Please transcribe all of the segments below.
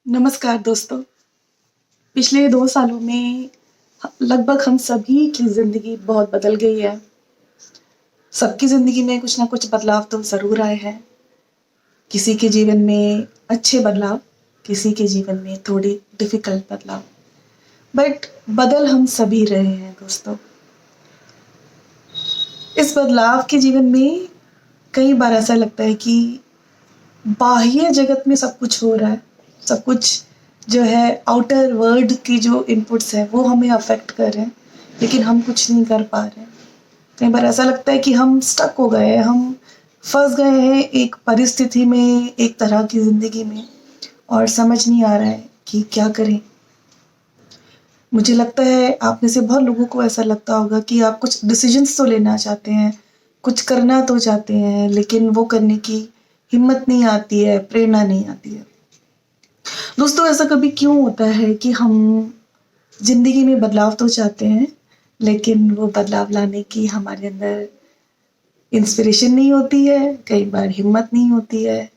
नमस्कार दोस्तों। पिछले 2 सालों में लगभग हम सभी की ज़िंदगी बहुत बदल गई है। सबकी ज़िंदगी में कुछ ना कुछ बदलाव तो ज़रूर आए हैं। किसी के जीवन में अच्छे बदलाव, किसी के जीवन में थोड़े डिफ़िकल्ट बदलाव। बट बदल हम सभी रहे हैं दोस्तों। इस बदलाव के जीवन में कई बार ऐसा लगता है कि बाह्य जगत में सब कुछ हो रहा है। सब कुछ जो है आउटर वर्ल्ड की जो इनपुट्स हैं वो हमें अफ़ेक्ट कर रहे हैं, लेकिन हम कुछ नहीं कर पा रहे हैं। कई बार ऐसा लगता है कि हम स्टक हो गए हैं, हम फँस गए हैं एक परिस्थिति में, एक तरह की ज़िंदगी में और समझ नहीं आ रहा है कि क्या करें? मुझे लगता है आप में से बहुत लोगों को ऐसा लगता होगा कि आप कुछ डिसीज़न्स तो लेना चाहते हैं, कुछ करना तो चाहते हैं, लेकिन वो करने की हिम्मत नहीं आती है, प्रेरणा नहीं आती है। दोस्तों ऐसा कभी क्यों होता है कि हम ज़िंदगी में बदलाव तो चाहते हैं, लेकिन वो बदलाव लाने की हमारे अंदर इंस्पिरेशन नहीं होती है, कई बार हिम्मत नहीं होती है।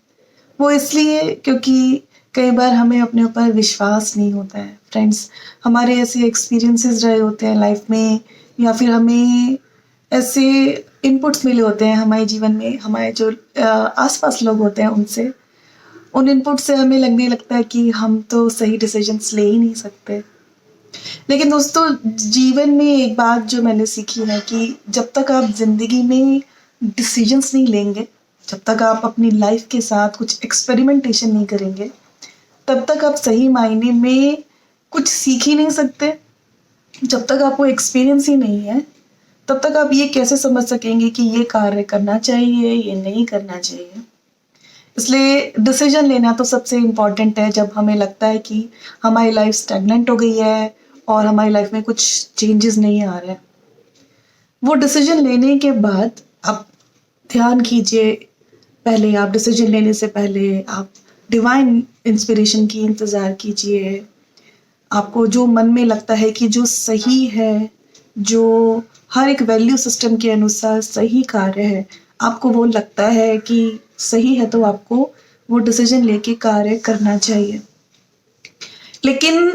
वो इसलिए क्योंकि कई बार हमें अपने ऊपर विश्वास नहीं होता है। फ्रेंड्स, हमारे ऐसे एक्सपीरियंसेस रहे होते हैं लाइफ में या फिर हमें ऐसे इनपुट्स मिले होते हैं हमारे जीवन में, हमारे जो आस-पास लोग होते हैं उनसे। उन इनपुट से हमें लगने लगता है कि हम तो सही डिसीजंस ले ही नहीं सकते। लेकिन दोस्तों जीवन में एक बात जो मैंने सीखी है कि जब तक आप ज़िंदगी में डिसीजंस नहीं लेंगे, जब तक आप अपनी लाइफ के साथ कुछ एक्सपेरिमेंटेशन नहीं करेंगे, तब तक आप सही मायने में कुछ सीख ही नहीं सकते। जब तक आपको एक्सपीरियंस ही नहीं है, तब तक आप ये कैसे समझ सकेंगे कि ये कार्य करना चाहिए, ये नहीं करना चाहिए। इसलिए डिसीजन लेना तो सबसे इम्पोर्टेंट है जब हमें लगता है कि हमारी लाइफ स्टैग्नेंट हो गई है और हमारी लाइफ में कुछ चेंजेस नहीं आ रहे हैं। वो डिसीजन लेने के बाद आप ध्यान कीजिए, पहले आप डिसीजन लेने से पहले आप डिवाइन इंस्पिरेशन की इंतज़ार कीजिए। आपको जो मन में लगता है कि जो सही है, जो हर एक वैल्यू सिस्टम के अनुसार सही कार्य है, आपको वो लगता है कि सही है तो आपको वो डिसीजन लेके कार्य करना चाहिए। लेकिन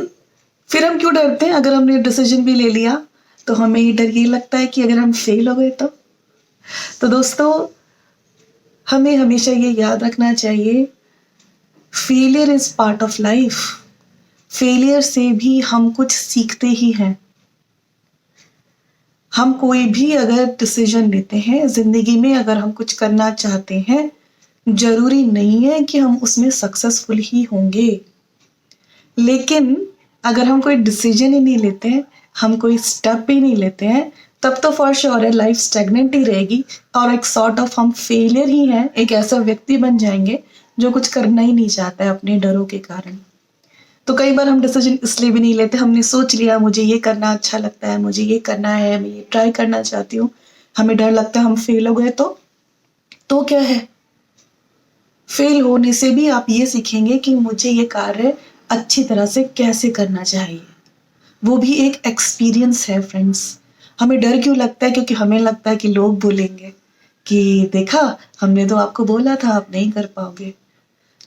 फिर हम क्यों डरते हैं? अगर हमने डिसीजन भी ले लिया, तो हमें ये डर ये लगता है कि अगर हम फेल हो गए तो? तो दोस्तों, हमें हमेशा ये याद रखना चाहिए, failure is part of life. Failure से भी हम कुछ सीखते ही हैं। हम कोई भी अगर डिसीजन लेते हैं, ज़िंदगी में अगर हम कुछ करना चाहते हैं, ज़रूरी नहीं है कि हम उसमें सक्सेसफुल ही होंगे। लेकिन अगर हम कोई डिसीजन ही नहीं लेते हैं, हम कोई स्टेप ही नहीं लेते हैं, तब तो फॉर श्योर है लाइफ स्टैग्नेंट ही रहेगी और एक सॉर्ट ऑफ हम फेलियर ही हैं, एक ऐसा व्यक्ति बन जाएँगे जो कुछ करना ही नहीं चाहता है अपने डरों के कारण। तो कई बार हम डिसीजन इसलिए भी नहीं लेते, हमने सोच लिया मुझे ये करना अच्छा लगता है, मुझे ये करना है, मैं ये ट्राई करना चाहती हूँ। हमें डर लगता है हम फेल हो गए तो क्या है? फेल होने से भी आप ये सीखेंगे कि मुझे ये कार्य अच्छी तरह से कैसे करना चाहिए। वो भी एक एक्सपीरियंस है फ्रेंड्स। हमें डर क्यों लगता है? क्योंकि हमें लगता है कि लोग बोलेंगे कि देखा हमने तो आपको बोला था आप नहीं कर पाओगे।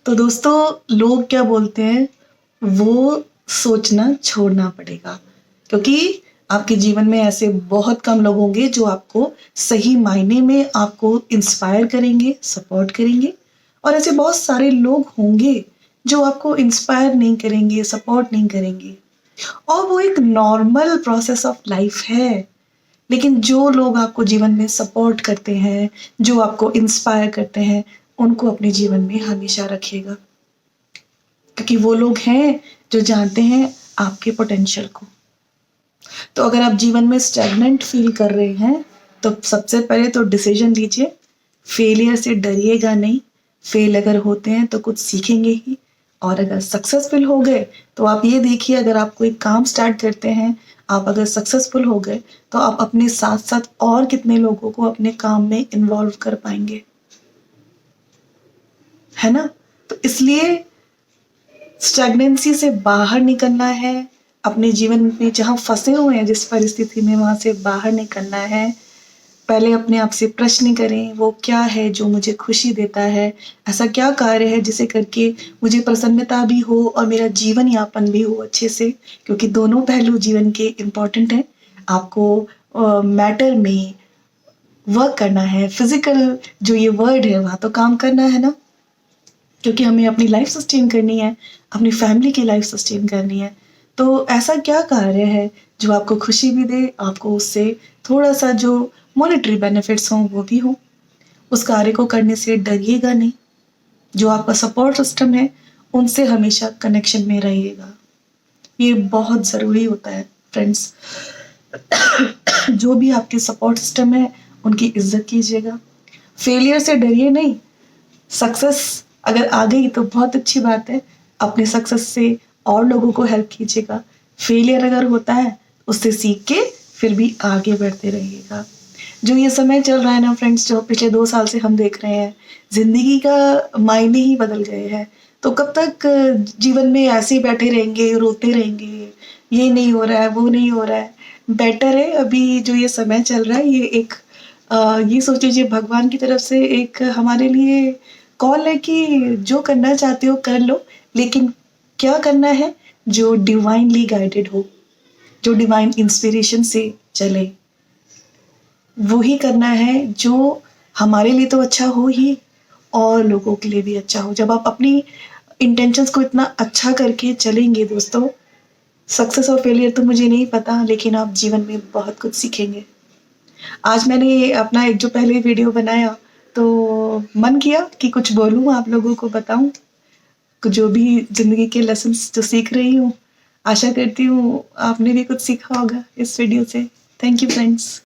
तो दोस्तों लोग क्या बोलते हैं वो सोचना छोड़ना पड़ेगा, क्योंकि आपके जीवन में ऐसे बहुत कम लोग होंगे जो आपको सही मायने में आपको इंस्पायर करेंगे, सपोर्ट करेंगे और ऐसे बहुत सारे लोग होंगे जो आपको इंस्पायर नहीं करेंगे, सपोर्ट नहीं करेंगे और वो एक नॉर्मल प्रोसेस ऑफ लाइफ है। लेकिन जो लोग आपको जीवन में सपोर्ट करते हैं, जो आपको इंस्पायर करते हैं, उनको अपने जीवन में हमेशा रखिएगा, क्योंकि वो लोग हैं जो जानते हैं आपके पोटेंशियल को। तो अगर आप जीवन में स्टैग्नेंट फील कर रहे हैं, तो सबसे पहले तो डिसीजन लीजिए, फेलियर से डरिएगा नहीं। फेल अगर होते हैं तो कुछ सीखेंगे ही और अगर सक्सेसफुल हो गए तो आप ये देखिए, अगर आप कोई काम स्टार्ट करते हैं, आप अगर सक्सेसफुल हो गए तो आप अपने साथ-साथ और कितने लोगों को अपने काम में इन्वॉल्व कर पाएँगे, है ना? तो इसलिए स्टैग्नेंसी से बाहर निकलना है, अपने जीवन में जहाँ फँसे हुए हैं जिस परिस्थिति में वहाँ से बाहर निकलना है। पहले अपने आप से प्रश्न करें, वो क्या है जो मुझे खुशी देता है? ऐसा क्या कार्य है जिसे करके मुझे प्रसन्नता भी हो और मेरा जीवन यापन भी हो अच्छे से? क्योंकि दोनों पहलू जीवन के इम्पोर्टेंट हैं। आपको मैटर में वर्क करना है, फिज़िकल जो ये वर्ल्ड है वहाँ तो काम करना है ना, क्योंकि हमें अपनी लाइफ सस्टेन करनी है, अपनी फैमिली की लाइफ सस्टेन करनी है। तो ऐसा क्या कार्य है जो आपको खुशी भी दे, आपको उससे थोड़ा-सा जो मॉनेटरी बेनिफिट्स हों वो भी हों? उस कार्य को करने से डरिएगा नहीं। जो आपका सपोर्ट सिस्टम है, उनसे हमेशा कनेक्शन में रहिएगा। ये बहुत ज़रूरी होता है फ्रेंड्स। जो भी आपके सपोर्ट सिस्टम है, उनकी इज़्ज़त कीजिएगा। फेलियर से डरिए नहीं, सक्सेस अगर आ गई तो बहुत अच्छी बात है। अपने सक्सेस से और लोगों को हेल्प कीजिएगा। फेलियर अगर होता है, उससे सीख के फिर भी आगे बढ़ते रहिएगा। जो ये समय चल रहा है ना फ्रेंड्स, जो पिछले 2 साल से हम देख रहे हैं, ज़िंदगी का मायने ही बदल गए हैं। तो कब तक जीवन में ऐसे ही बैठे रहेंगे, रोते रहेंगे, ये नहीं हो रहा है, वो नहीं हो रहा है। बेटर है अभी जो ये समय चल रहा है, ये एक ये सोच लीजिए भगवान की तरफ से एक हमारे लिए कॉल है कि जो करना चाहते हो कर लो, लेकिन क्या करना है? जो डिवाइनली गाइडेड हो, जो डिवाइन इंस्पिरेशन से चले। वो ही करना है जो हमारे लिए तो अच्छा हो ही और लोगों के लिए भी अच्छा हो। जब आप अपनी इंटेंशंस को इतना अच्छा करके चलेंगे दोस्तों, सक्सेस और फेलियर तो मुझे नहीं पता, लेकिन आप जीवन में बहुत कुछ सीखेंगे। आज मैंने अपना एक जो पहले वीडियो बनाया, तो मन किया कि कुछ बोलूँ, आप लोगों को बताऊँ, जो भी ज़िंदगी के लेसन्स जो सीख रही हूँ। आशा करती हूँ आपने भी कुछ सीखा होगा इस वीडियो से। Thank you friends.